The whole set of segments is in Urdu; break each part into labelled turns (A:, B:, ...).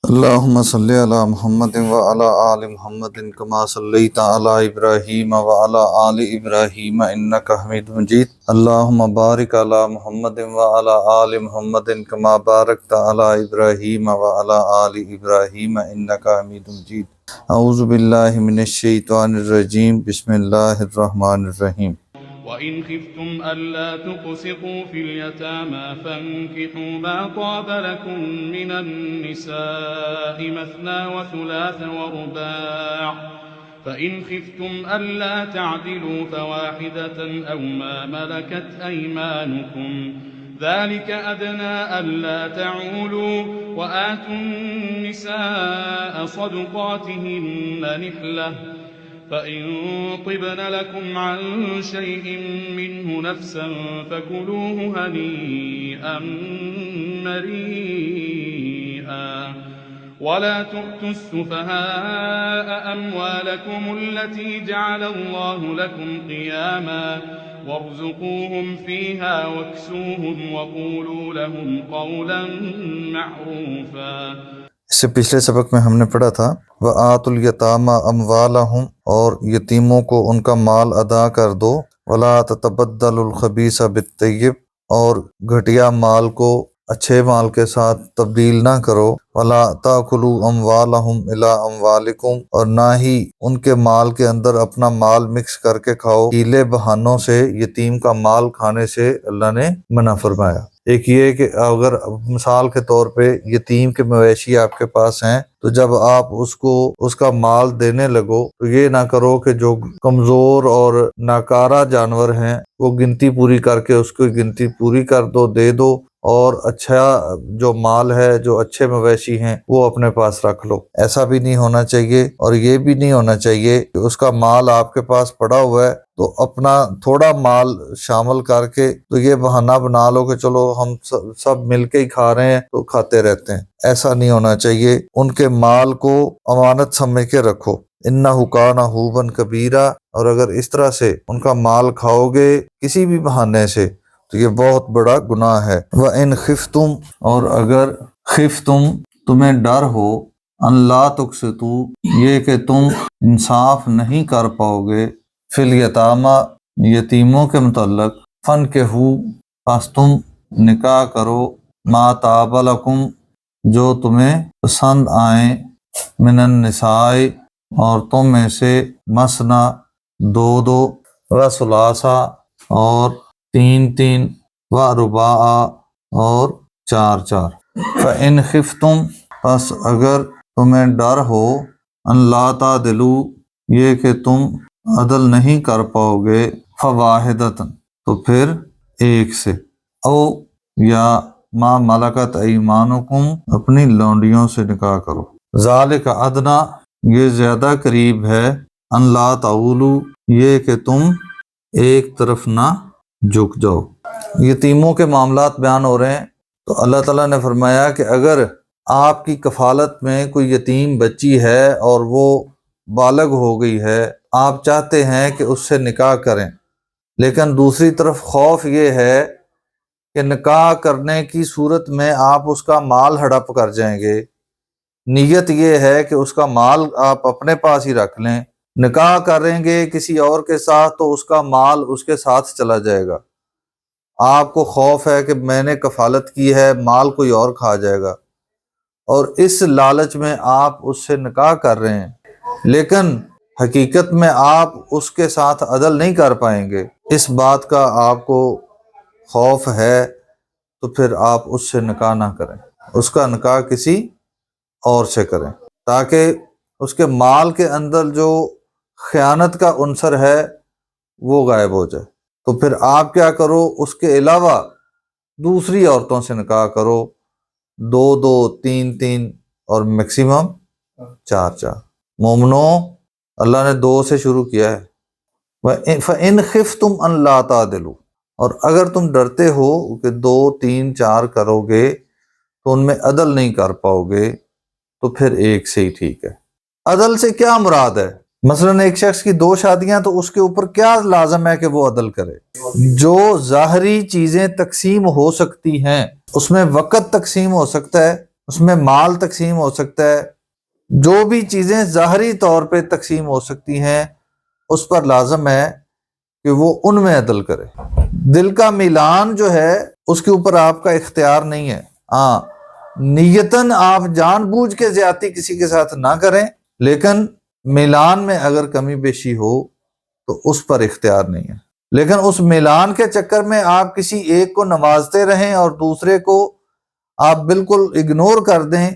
A: اللہم صلی علی محمد وعلی آل محمد کما صلیت علی ابراہیم وعلی آل ابراہیم انک حمید مجید۔ اللہم بارک علی محمد وعلی آل محمد کما بارکت علی ابراہیم وعلی آل ابراہیم انک حمید مجید۔ اعوذ باللہ من الشیطان الرجیم، بسم اللہ الرحمن الرحیم۔
B: وَإِنْ خِفْتُمْ أَلَّا تُقْسِطُوا فِي الْيَتَامَى فَانكِحُوا مَا طَابَ لَكُم مِّنَ النِّسَاءِ مَثْنَىٰ وَثُلَاثَ وَرُبَاعَ فَإِنْ خِفْتُمْ أَلَّا تَعْدِلُوا فَوَاحِدَةً أَوْ مَا مَلَكَتْ أَيْمَانُكُمْ ذَلِكَ أَدْنَىٰ أَلَّا تَعُولُوا وَآتُوا النِّسَاءَ صَدُقَاتِهِنَّ نِحْلَةً فَإِن طِبْنَ لَكُمْ عَن شَيْءٍ مِّنْهُ نَفْسًا فَكُلُوهُ هَنِيئًا مَّرِيئًا وَلَا تُؤْتُوا السُّفَهَاءَ أَمْوَالَكُمُ الَّتِي جَعَلَ اللَّهُ لَكُمْ قِيَامًا وَارْزُقُوهُمْ فِيهَا وَاكْسُوهُمْ وَقُولُوا لَهُمْ قَوْلًا مَّعْرُوفًا۔
A: اس سے پچھلے سبق میں ہم نے پڑھا تھا وَآتُوا الْيَتَامَىٰ أَمْوَالَهُمْ، اور یتیموں کو ان کا مال ادا کر دو، وَلَا تَتَبَدَّلُوا الْخَبِيثَ بِالطَّيِّبِ، اور گھٹیا مال کو اچھے مال کے ساتھ تبدیل نہ کرو، وَلَا تَأْكُلُوا أَمْوَالَهُمْ إِلَىٰ أَمْوَالِكُمْ، اور نہ ہی ان کے مال کے اندر اپنا مال مکس کر کے کھاؤ۔ ہیلے بہانوں سے یتیم کا مال کھانے سے اللہ نے منع فرمایا۔ ایک یہ کہ اگر مثال کے طور پہ یتیم کے مویشی آپ کے پاس ہیں تو جب آپ اس کو اس کا مال دینے لگو تو یہ نہ کرو کہ جو کمزور اور ناکارہ جانور ہیں وہ گنتی پوری کر کے اس کی گنتی پوری کر دو، دے دو، اور اچھا جو مال ہے، جو اچھے مویشی ہیں وہ اپنے پاس رکھ لو۔ ایسا بھی نہیں ہونا چاہیے، اور یہ بھی نہیں ہونا چاہیے کہ اس کا مال آپ کے پاس پڑا ہوا ہے تو اپنا تھوڑا مال شامل کر کے تو یہ بہانہ بنا لو کہ چلو ہم سب مل کے ہی کھا رہے ہیں تو کھاتے رہتے ہیں۔ ایسا نہیں ہونا چاہیے، ان کے مال کو امانت سمجھ کے رکھو۔ اِنَّهُ كَانَ حُوبًا كَبِيرًا، اور اگر اس طرح سے ان کا مال کھاؤ گے کسی بھی بہانے سے تو یہ بہت بڑا گناہ ہے۔ وَإِنْ خِفْتُمْ، اور اگر خفتم تمہیں ڈر ہو، ان لا تقسطوا، یہ کہ تم انصاف نہیں کر پاؤ گے، فی الیتامى، یتیموں کے متعلق، فانکحوا، پس تم نکاح کرو، ما طاب لکم، جو تمہیں پسند آئیں، من النساء، عورتوں میں سے، مثنی، دو دو، وثلاثا، اور تین تین، ورباع، اور چار چار۔ فإن خفتم، پس اگر تمہیں ڈر ہو، ان لا تعدلوا، یہ کہ تم عدل نہیں کر پاؤ گے، فواحدۃ، تو پھر ایک سے، او یا ما ملکت ایمانکم، اپنی لونڈیوں سے نکاح کرو۔ ذالک ادنیٰ، یہ زیادہ قریب ہے، ان لا تعولوا، یہ کہ تم ایک طرف نہ جھک جاؤ۔ یتیموں کے معاملات بیان ہو رہے ہیں تو اللہ تعالیٰ نے فرمایا کہ اگر آپ کی کفالت میں کوئی یتیم بچی ہے اور وہ بالغ ہو گئی ہے، آپ چاہتے ہیں کہ اس سے نکاح کریں، لیکن دوسری طرف خوف یہ ہے کہ نکاح کرنے کی صورت میں آپ اس کا مال ہڑپ کر جائیں گے، نیت یہ ہے کہ اس کا مال آپ اپنے پاس ہی رکھ لیں، نکاح کریں گے کسی اور کے ساتھ تو اس کا مال اس کے ساتھ چلا جائے گا، آپ کو خوف ہے کہ میں نے کفالت کی ہے، مال کوئی اور کھا جائے گا، اور اس لالچ میں آپ اس سے نکاح کر رہے ہیں، لیکن حقیقت میں آپ اس کے ساتھ عدل نہیں کر پائیں گے، اس بات کا آپ کو خوف ہے، تو پھر آپ اس سے نکاح نہ کریں، اس کا نکاح کسی اور سے کریں، تاکہ اس کے مال کے اندر جو خیانت کا عنصر ہے وہ غائب ہو جائے۔ تو پھر آپ کیا کرو، اس کے علاوہ دوسری عورتوں سے نکاح کرو، دو دو، تین تین، اور میکسیمم چار چار۔ مومنوں، اللہ نے دو سے شروع کیا ہے۔ فَإِنْ خِفْتُمْ أَنْ لَا تَعْدِلُوا، اور اگر تم ڈرتے ہو کہ دو تین چار کرو گے تو ان میں عدل نہیں کر پاؤ گے، تو پھر ایک سے ہی ٹھیک ہے۔ عدل سے کیا مراد ہے؟ مثلاً ایک شخص کی دو شادیاں تو اس کے اوپر کیا لازم ہے کہ وہ عدل کرے؟ جو ظاہری چیزیں تقسیم ہو سکتی ہیں اس میں وقت تقسیم ہو سکتا ہے، اس میں مال تقسیم ہو سکتا ہے، جو بھی چیزیں ظاہری طور پہ تقسیم ہو سکتی ہیں اس پر لازم ہے کہ وہ ان میں عدل کرے۔ دل کا میلان جو ہے اس کے اوپر آپ کا اختیار نہیں ہے، ہاں نیتاً آپ جان بوجھ کے زیادتی کسی کے ساتھ نہ کریں، لیکن میلان میں اگر کمی بیشی ہو تو اس پر اختیار نہیں ہے۔ لیکن اس میلان کے چکر میں آپ کسی ایک کو نوازتے رہیں اور دوسرے کو آپ بالکل اگنور کر دیں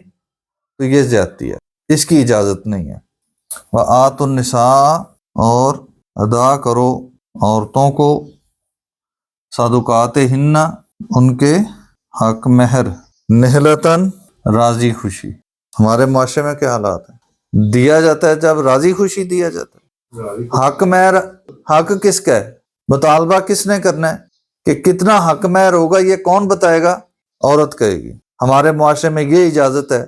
A: تو یہ زیادتی ہے، اس کی اجازت نہیں ہے۔ وَآتُوا النِّسَاءَ اور ادا کرو عورتوں کو صدقاتہن ان کے حق مہر، نہلتاً راضی خوشی۔ ہمارے معاشرے میں کیا حالات ہیں؟ دیا جاتا ہے جب راضی خوشی دیا جاتا ہے۔ حق مہر، حق کس کا ہے؟ مطالبہ کس نے کرنا ہے کہ کتنا حق مہر ہوگا؟ یہ کون بتائے گا؟ عورت کہے گی۔ ہمارے معاشرے میں یہ اجازت ہے۔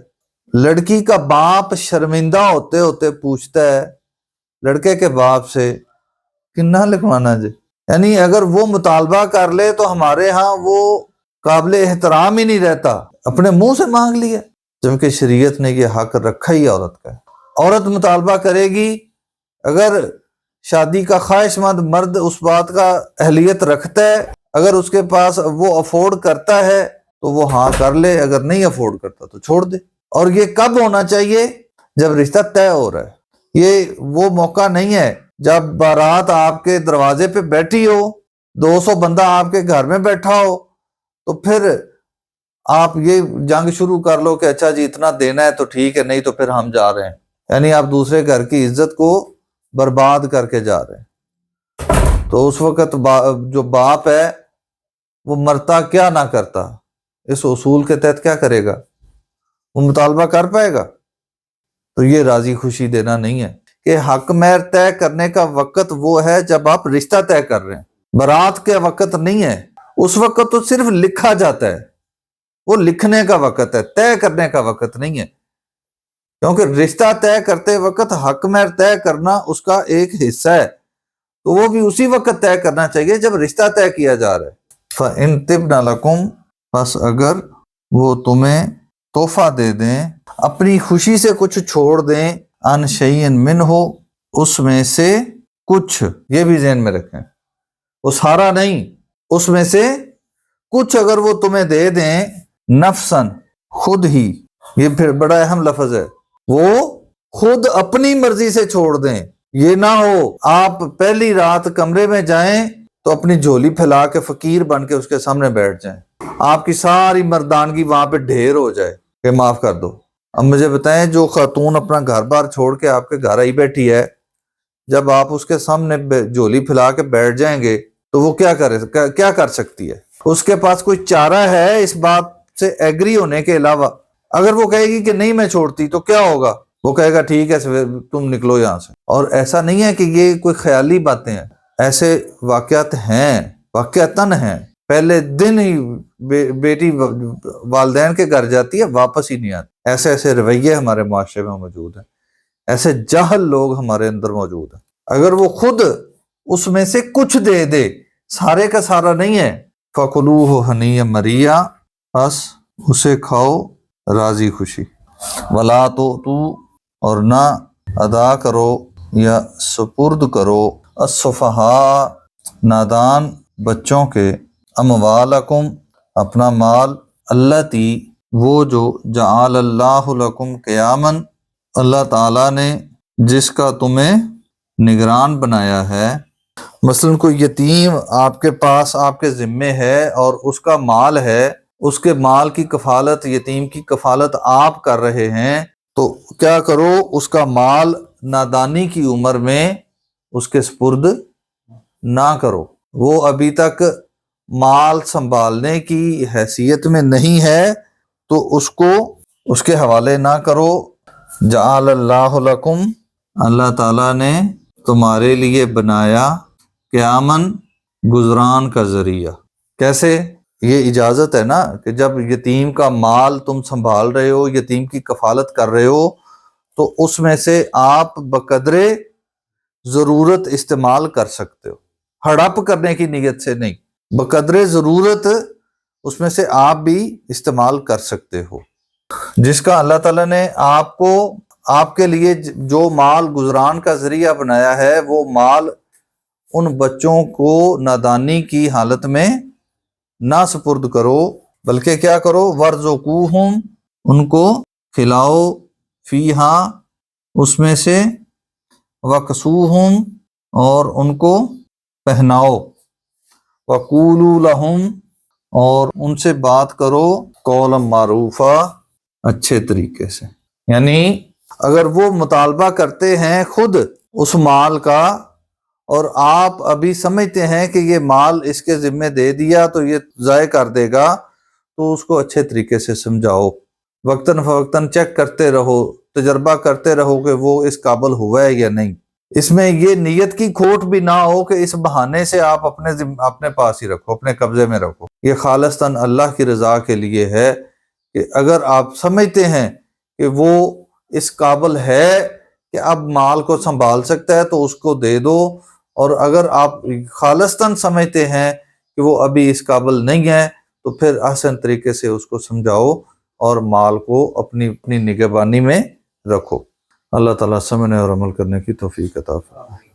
A: لڑکی کا باپ شرمندہ ہوتے ہوتے پوچھتا ہے لڑکے کے باپ سے کنا لکھوانا جی، یعنی اگر وہ مطالبہ کر لے تو ہمارے ہاں وہ قابل احترام ہی نہیں رہتا، اپنے منہ سے مانگ لیا، جبکہ شریعت نے یہ حق رکھا ہی عورت کا ہے۔ عورت مطالبہ کرے گی، اگر شادی کا خواہش مند مرد اس بات کا اہلیت رکھتا ہے، اگر اس کے پاس وہ افورڈ کرتا ہے تو وہ ہاں کر لے، اگر نہیں افورڈ کرتا تو چھوڑ دے۔ اور یہ کب ہونا چاہیے؟ جب رشتہ طے ہو رہا ہے۔ یہ وہ موقع نہیں ہے جب بارات آپ کے دروازے پہ بیٹھی ہو، 200 بندہ آپ کے گھر میں بیٹھا ہو، تو پھر آپ یہ جنگ شروع کر لو کہ اچھا جی اتنا دینا ہے تو ٹھیک ہے، نہیں تو پھر ہم جا رہے ہیں۔ یعنی آپ دوسرے گھر کی عزت کو برباد کر کے جا رہے ہیں۔ تو اس وقت جو باپ ہے وہ مرتا کیا نہ کرتا، اس اصول کے تحت کیا کرے گا؟ وہ مطالبہ کر پائے گا؟ تو یہ راضی خوشی دینا نہیں ہے کہ حق مہر طے کرنے کا وقت وہ ہے جب آپ رشتہ طے کر رہے ہیں، برات کے وقت نہیں ہے۔ اس وقت تو صرف لکھا جاتا ہے، وہ لکھنے کا وقت ہے، طے کرنے کا وقت نہیں ہے، کیونکہ رشتہ طے کرتے وقت حق مہر طے کرنا اس کا ایک حصہ ہے، تو وہ بھی اسی وقت طے کرنا چاہیے جب رشتہ طے کیا جا رہا ہے۔ فَإِن طِبْنَ لَكُمْ پس اگر وہ تمہیں تحفہ دے دیں، اپنی خوشی سے کچھ چھوڑ دیں، عن شیء منہ اس میں سے کچھ، یہ بھی ذہن میں رکھیں، وہ سارا نہیں، اس میں سے کچھ اگر وہ تمہیں دے دیں، نفسن خود ہی، یہ پھر بڑا اہم لفظ ہے، وہ خود اپنی مرضی سے چھوڑ دیں۔ یہ نہ ہو آپ پہلی رات کمرے میں جائیں تو اپنی جھولی پھیلا کے فقیر بن کے اس کے سامنے بیٹھ جائیں، آپ کی ساری مردانگی وہاں پہ ڈھیر ہو جائے کہ معاف کر دو۔ اب مجھے بتائیں جو خاتون اپنا گھر بار چھوڑ کے آپ کے گھر آئی بیٹھی ہے، جب آپ اس کے سامنے جھولی پھیلا کے بیٹھ جائیں گے تو وہ کیا کر سکتی ہے؟ اس کے پاس کوئی چارہ ہے اس بات سے ایگری ہونے کے علاوہ؟ اگر وہ کہے گی کہ نہیں میں چھوڑتی تو کیا ہوگا؟ وہ کہے گا ٹھیک ہے تم نکلو یہاں سے۔ اور ایسا نہیں ہے کہ یہ کوئی خیالی باتیں ہیں، ایسے واقعات ہیں، واقعتاً ہیں۔ پہلے دن ہی بیٹی والدین کے گھر جاتی ہے، واپس ہی نہیں آتی۔ ایسے رویے ہمارے معاشرے میں موجود ہیں، ایسے جاہل لوگ ہمارے اندر موجود ہیں۔ اگر وہ خود اس میں سے کچھ دے دے، سارے کا سارا نہیں ہے، فَكُلُوهُ هَنِيًّا مَرِيًّا بس اسے کھاؤ راضی خوشی۔ وَلَا تُؤْتُوا اور نہ ادا کرو یا سپرد کرو، السفہاء نادان بچوں کے، اموالکم اپنا مال، التی وہ جو، جعل اللہ لکم قیاما اللہ تعالیٰ نے جس کا تمہیں نگران بنایا ہے۔ مثلا کوئی یتیم آپ کے پاس آپ کے ذمے ہے اور اس کا مال ہے، اس کے مال کی کفالت، یتیم کی کفالت آپ کر رہے ہیں، تو کیا کرو اس کا مال نادانی کی عمر میں اس کے سپرد نہ کرو، وہ ابھی تک مال سنبھالنے کی حیثیت میں نہیں ہے تو اس کو اس کے حوالے نہ کرو۔ جعل اللہ لکم اللہ تعالیٰ نے تمہارے لیے بنایا، قیاماً گزران کا ذریعہ۔ کیسے؟ یہ اجازت ہے نا کہ جب یتیم کا مال تم سنبھال رہے ہو، یتیم کی کفالت کر رہے ہو، تو اس میں سے آپ بقدرے ضرورت استعمال کر سکتے ہو، ہڑپ کرنے کی نیت سے نہیں، بقدرے ضرورت اس میں سے آپ بھی استعمال کر سکتے ہو۔ جس کا اللہ تعالیٰ نے آپ کے لیے جو مال گزران کا ذریعہ بنایا ہے، وہ مال ان بچوں کو نادانی کی حالت میں نہ سپرد کرو، بلکہ کیا کرو، ورزقوہم، ان کو کھلاؤ، فیہا، اس میں سے، وکسوہم، اور ان کو پہناؤ، وقولوا لہم، اور ان سے بات کرو، قولا معروفا، اچھے طریقے سے۔ یعنی اگر وہ مطالبہ کرتے ہیں خود اس مال کا، اور آپ ابھی سمجھتے ہیں کہ یہ مال اس کے ذمہ دے دیا تو یہ ضائع کر دے گا، تو اس کو اچھے طریقے سے سمجھاؤ، وقتاً فوقتاً چیک کرتے رہو، تجربہ کرتے رہو کہ وہ اس قابل ہوا ہے یا نہیں۔ اس میں یہ نیت کی کھوٹ بھی نہ ہو کہ اس بہانے سے آپ اپنے پاس ہی رکھو، اپنے قبضے میں رکھو۔ یہ خالصتاً اللہ کی رضا کے لیے ہے کہ اگر آپ سمجھتے ہیں کہ وہ اس قابل ہے کہ اب مال کو سنبھال سکتا ہے تو اس کو دے دو، اور اگر آپ خالصتاً سمجھتے ہیں کہ وہ ابھی اس قابل نہیں ہے تو پھر احسن طریقے سے اس کو سمجھاؤ اور مال کو اپنی نگہبانی میں رکھو۔ اللہ تعالیٰ سمجھنے اور عمل کرنے کی توفیق عطا فرمائے۔